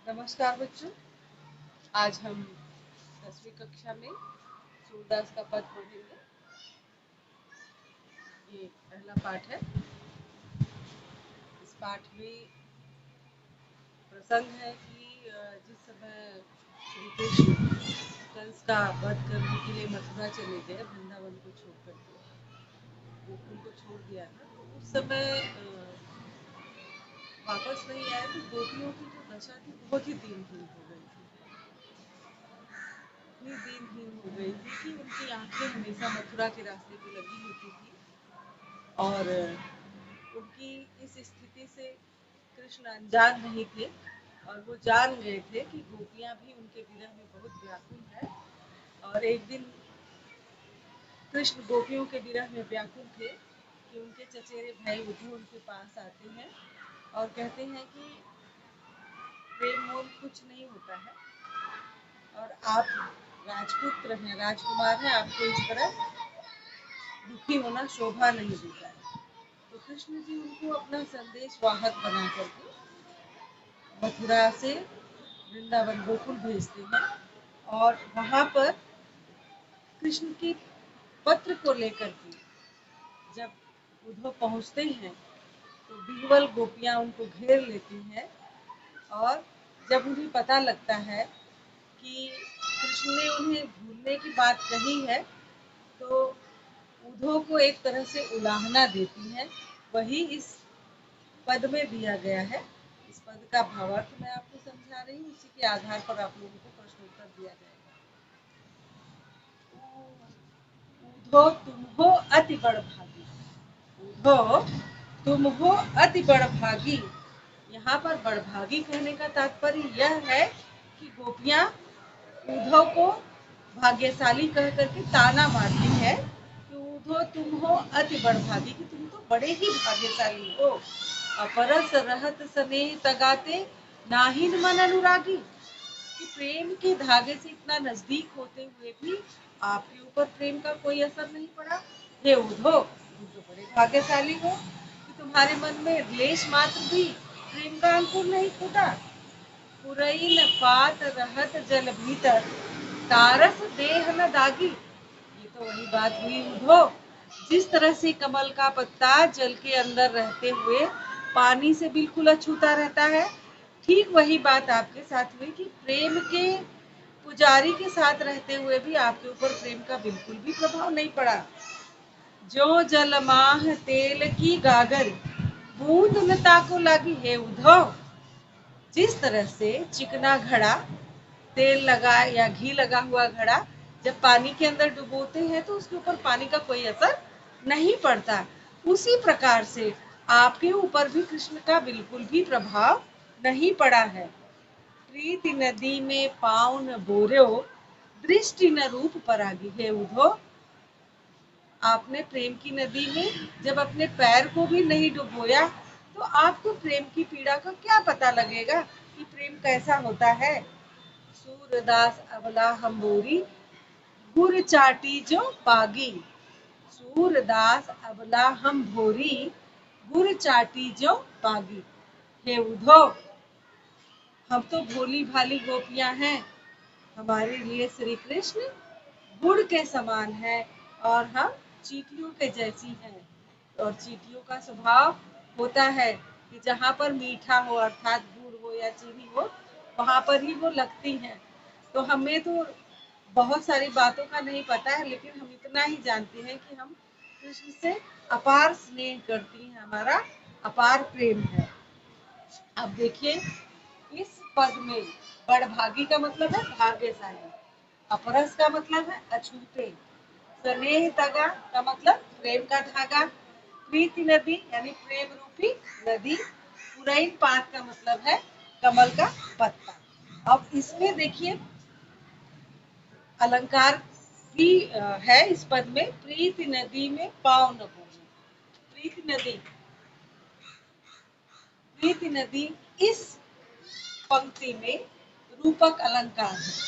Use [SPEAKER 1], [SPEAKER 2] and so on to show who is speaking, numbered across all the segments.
[SPEAKER 1] नमस्कार बच्चों। आज हम 10वीं कक्षा में सूरदास का पद पढ़ेंगे। ये पहला पाठ है। इस पाठ में प्रसंग है कि जिस समय श्री कृष्ण कंस का वध करने के लिए मथुरा चले गए, वृंदावन को छोड़ करके गोकुल को छोड़ दिया था, तो उस समय वापस नहीं आए तो गोपियों की जो दशा थी बहुत ही दीनहीन हो गई थी। इतनी दीनहीन हो गई थी कि उनकी आंखें हमेशा मथुरा के रास्ते पे लगी होती थी और उनकी इस स्थिति से कृष्ण अनजान नहीं थे और वो जान गए थे कि गोपियां भी उनके विरह में बहुत व्याकुल है। और एक दिन कृष्ण गोपियों के विरह में व्याकुल थे कि उनके चचेरे भाई उद्धव उनके पास आते हैं और कहते हैं कि प्रेम मोल कुछ नहीं होता है और आप राजपुत्र हैं, राजकुमार हैं, आपको इस तरह दुखी होना शोभा नहीं देता है। तो कृष्ण जी उनको अपना संदेश वाहक बना करके मथुरा से वृंदावन गोकुल भेजते हैं और वहां पर कृष्ण की पत्र को लेकर के जब उद्धव पहुंचते हैं तो बिहवल गोपियां उनको घेर लेती हैं और जब उन्हें पता लगता है कि कृष्ण ने उन्हें भूलने की बात कही है तो उद्धव को एक तरह से उलाहना देती हैं। वही इस पद में दिया गया है। इस पद का भावार्थ मैं आपको समझा रही हूँ, उसी के आधार पर आप लोगों को प्रश्नोत्तर दिया जाएगा। उद्धव तुम हो अति बड़भागी। उद्धव तुम हो अति बड़भागी। यहाँ पर बड़भागी कहने का तात्पर्य यह है कि गोपियां उद्धव को भाग्यशाली कह करके ताना मारती है कि उद्धव तुम हो अति बड़भागी, कि तुम तो बड़े ही भाग्यशाली हो। अपरस रहत स्नेह तगाते नाहिन मन अनुरागी, कि प्रेम के धागे से इतना नजदीक होते हुए भी आपके ऊपर प्रेम का कोई असर नहीं पड़ा। हे उद्धव, तुम तो बड़े भाग्यशाली हो कि तुम्हारे मन में लेश मात्र भी प्रेम का अंकुर नहीं फूटा। पुरई न पात रहत जल भीतर, तारस देह न दागी। ये तो वही बात हुई उद्धव, जिस तरह से कमल का पत्ता जल के अंदर रहते हुए पानी से बिल्कुल अछूता रहता है, ठीक वही बात आपके साथ हुई कि प्रेम के पुजारी के साथ रहते हुए भी आपके ऊपर प्रेम का बिल्कुल भी प्रभाव नहीं पड़ा। जो जल माह तेल की गागर, बूंद न ताको लागी। हे उद्धव, जिस तरह से चिकना घड़ा, तेल लगा या घी लगा हुआ घड़ा जब पानी के अंदर डुबोते हैं तो उसके ऊपर पानी का कोई असर नहीं पड़ता, उसी प्रकार से आपके ऊपर भी कृष्ण का बिल्कुल भी प्रभाव नहीं पड़ा है। प्रीति नदी में पाँव न बोर्यो, दृष्टि न रूप परागी। हे उद्धव, आपने प्रेम की नदी में जब अपने पैर को भी नहीं डुबोया तो आपको प्रेम की पीड़ा का क्या पता लगेगा कि प्रेम कैसा होता है। सूरदास अबला हम्बोरी, गुर चाटी जो पागी। सूरदास अबला हम भोरी, गुर चाटी जो पागी। हे उद्धव, हम तो भोली भाली गोपियां हैं, हमारे लिए श्री कृष्ण गुड़ के समान है और हम चींटियों के जैसी हैं। और चींटियों का स्वभाव होता है कि जहाँ पर मीठा हो अर्थात गुड़ हो या चीनी हो वहाँ पर ही वो लगती हैं। तो हमें तो बहुत सारी बातों का नहीं पता है, लेकिन हम इतना ही जानते हैं कि हम कृष्ण से अपार स्नेह करती हैं, हमारा अपार प्रेम है। अब देखिए, इस पद में बड़भागी का मतलब है भाग्यशाली, अपरस का मतलब है अछूते, स्नेह तगा का मतलब प्रेम का धागा, प्रीति नदी यानी प्रेम रूपी नदी, पुरैन पात का मतलब है कमल का पत्ता। अब इसमें देखिए अलंकार भी है इस पद में, प्रीति नदी में पाँव न बोना। प्रीति नदी, प्रीति नदी इस पंक्ति में रूपक अलंकार है।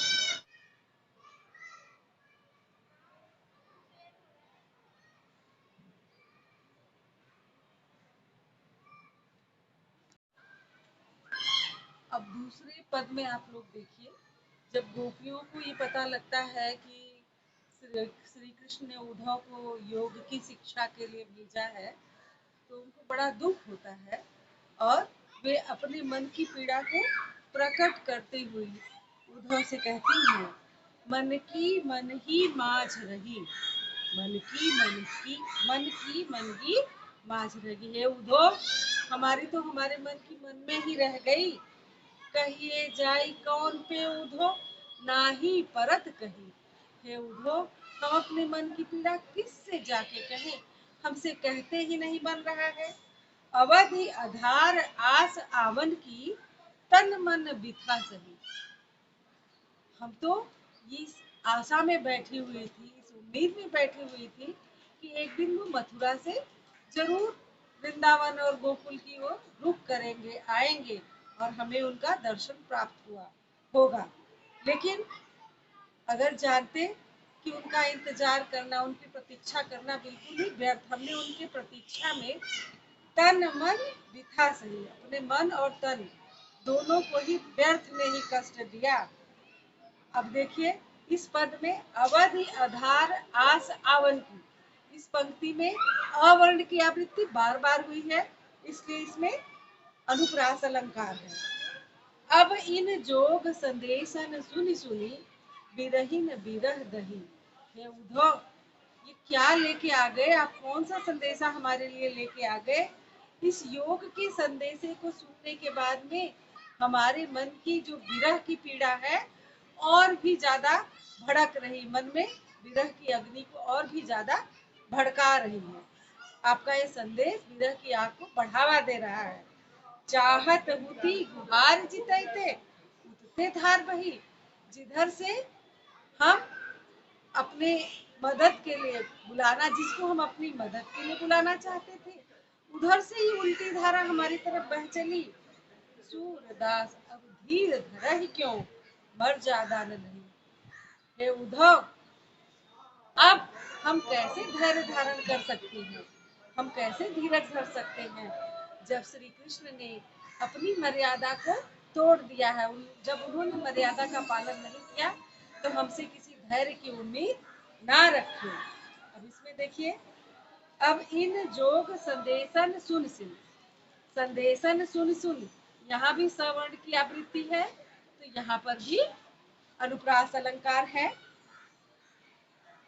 [SPEAKER 1] अब दूसरे पद में आप लोग देखिए, जब गोपियों को ये पता लगता है कि श्री कृष्ण ने उद्धव को योग की शिक्षा के लिए भेजा है, तो उनको बड़ा दुख होता है और वे अपने मन की पीड़ा को प्रकट करते हुए उद्धव से कहती हैं, मन ही माझ रही, मन की माझ रही है उद्धव, हमारी तो हमारे मन में ही रह गई। कहिए जाई कौन पे उद्धव, नाही परत कही। हे उद्धव, हम अपने मन की पीड़ा किससे जाके कहें, हमसे कहते ही नहीं बन रहा है। अवधि आधार आस आवन की, तन मन बिथा सही। हम तो इस आशा में बैठी हुई थी, इस उम्मीद में बैठी हुई थी कि एक दिन वो मथुरा से जरूर वृंदावन और गोकुल की ओर रुख करेंगे, आएंगे और हमें उनका दर्शन प्राप्त होगा। लेकिन अगर जानते कि उनका इंतजार करना, उनकी प्रतीक्षा करना बिल्कुल ही व्यर्थ, हमने उनकी प्रतीक्षा में तन मन बिथा सही, अपने मन और तन दोनों को ही व्यर्थ में ही कष्ट दिया। अब देखिए, इस पद में अवधि आधार आस आवन की, इस पंक्ति में अवर्ण की आवृत्ति बार बार हुई है, इसलिए इसमें अनुप्रास अलंकार है। अब इन जोग संदेशन सुनी सुनी, बिरहिन बिरह दही। हे उद्धव, ये क्या लेके आ गए आप, कौन सा संदेशा हमारे लिए लेके आ गए। इस योग के संदेशे को सुनने के बाद में हमारे मन की जो विरह की पीड़ा है और भी ज्यादा भड़क रही, मन में विरह की अग्नि को और भी ज्यादा भड़का रही है। आपका ये संदेश विरह की आग को बढ़ावा दे रहा है। चाहत हुती गुहार जितैते, उतते धार बही। जिधर से हम अपने मदद के लिए बुलाना, जिसको हम अपनी मदद के लिए बुलाना चाहते थे, उधर से ही उल्टी धारा हमारी तरफ बह चली। सूरदास अब धीर धरा ही क्यों, मर ज्यादा न नहीं। हे उद्धव, अब हम कैसे धैर्य धारण कर सकते हैं, हम कैसे धीरज धर सकते हैं, जब श्री कृष्ण ने अपनी मर्यादा को तोड़ दिया है, जब उन्होंने मर्यादा का पालन नहीं किया, तो हमसे किसी धैर्य की उम्मीद ना रखें। अब इसमें देखिए, अब इन जोग संदेशन सुन सुन, संदेशन सुन सुन, यहाँ भी सवर्ण की आवृत्ति है, तो यहाँ पर भी अनुप्रास अलंकार है।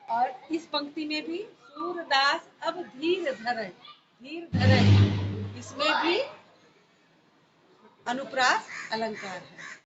[SPEAKER 1] और इस पंक्ति में भी सूरदास अब धीर धरय, धीर धरय, इसमें भी अनुप्रास अलंकार है।